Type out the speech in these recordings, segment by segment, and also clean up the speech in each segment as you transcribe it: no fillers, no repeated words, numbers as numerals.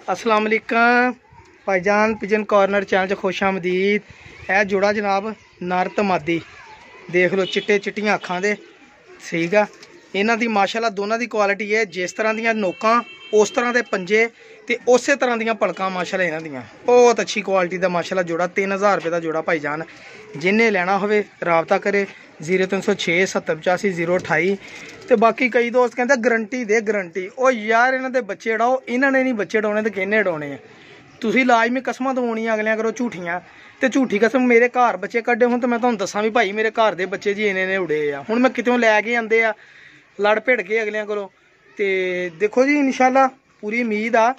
अस्सलाम वालेकुम भाईजान पिजन कॉर्नर चैनल च खुश आमदीद। है जोड़ा जनाब नर ते मादी, देख लो चिट्टे चिट्टियां अखां दे, ठीक है। इन्हां दी माशाल्लाह दोनों दी क्वालिटी है, जिस तरह दियां नोकां उस तरह दे पंजे ते उस तरह दियां पलकां माशाल्लाह इन्हां दियां बहुत अच्छी क्वालिटी दा माशाल्लाह जोड़ा। 3000 रुपये का जोड़ा भाईजान, जिन्हें लेना होवे राबता करे 0306 7085 028। तो बाकी कई दोस्त कहते गारंटी दे गारंटी, ओ यार इन्हां दे बच्चे डाओ, इन्होंने नहीं बच्चे डाने तो किन्ने डाने हैं। तुसीं लाजमी कसमां दवाउणियां अगलियां करो झूठियां, ते झूठी कसम मेरे घर बच्चे कड्डे होण तो मैं तुहानूं दस्सां भी भाई मेरे घर दे बच्चे जी इन्ने उड़े आ। हुण मैं कितों लैके आंदे आ लड़ भिड़ के अगलियां कोलों। ते देखो जी इंशाल्लाह पूरी उम्मीद आ।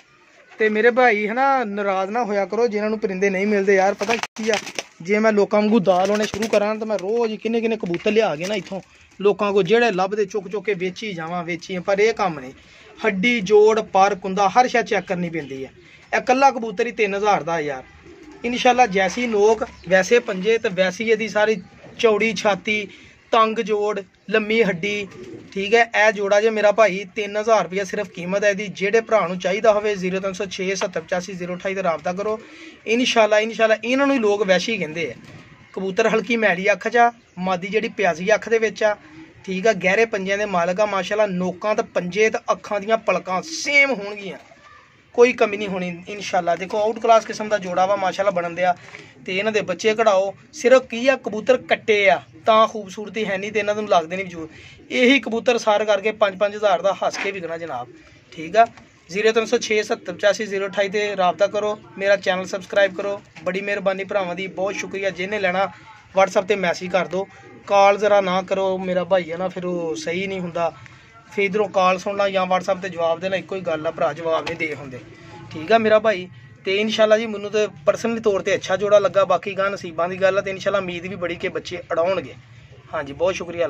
ते मेरे भाई है ना नाराज़ ना होया करो जिन्होंने परिंदे नहीं मिलते यार। पता की आ, जे मैं लोगों वांगू दाल होने शुरू करा तो मैं रोज़ ही किन्ने किन्ने कबूतर लिया के ना इत्थों लोगों को जेड़े लभदे चुक चुक के वेची जावां वेची। पर यह कम नहीं, हड्डी जोड़ पर कुंदा हर शै चेक करनी पैंदी है। यह कल्ला कबूतर ही 3000 का यार। इंशाल्लाह जैसी नोक वैसे पंजे तो वैसी यदि सारी चौड़ी छाती तंग जोड़ लम्मी हड्डी, ठीक है। यह जोड़ा जो मेरा भाई 3000 रुपया सिर्फ कीमत है इसकी। जेडे भरा चाहिए होवे 0306 7085 028 राबता करो। इंशाल्लाह इन्होंने लोग वैशी कहते हैं। कबूतर हल्की मैड़ी अख चा, मादी जी प्याजी अख दे विच आ, ठीक है। गहरे पंजियां दे मालक आ माशाल्लाह। नोकां ते पंजे ते अखां दियां पलकां सेम होणगियां, कोई कमी नहीं होनी इंशाल्लाह। देखो आउट क्लास किस्म का जोड़ा वा माशाल्लाह बनन दिया। तो इन्हां दे बच्चे कढ़ाओ, सिर्फ की आ कबूतर कट्टे आ तां खूबसूरती है नहीं, तो इन्हां नूं लगदे नहीं वजूद। यही कबूतर सार करके 5-5000 का हस के विकना जनाब, ठीक है। 0306 7085 028 ते राबता करो। मेरा चैनल सबसक्राइब करो। बड़ी मेहरबानी भरावां दी, बहुत शुक्रिया। जिन्हें लेना व्हाट्सएप ते मैसेज कर दो, कॉल जरा ना करो मेरा भाई है ना, फिर वो सही नहीं हुंदा। फिर इधरों कॉल सुनना या व्हाट्सएप ते जवाब देना इक्को ही गल आ, भरा जवाब नहीं दे होंदे, ठीक है मेरा भाई। तो इंशाल्लाह जी मैनूं तो पर्सनली तौर पर अच्छा जोड़ा लगा, बाकी गां नसीबां दी गल है। तो इंशाल्लाह उम्मीद भी बड़ी कि बच्चे अड़ाउणगे। हाँ जी बहुत शुक्रिया।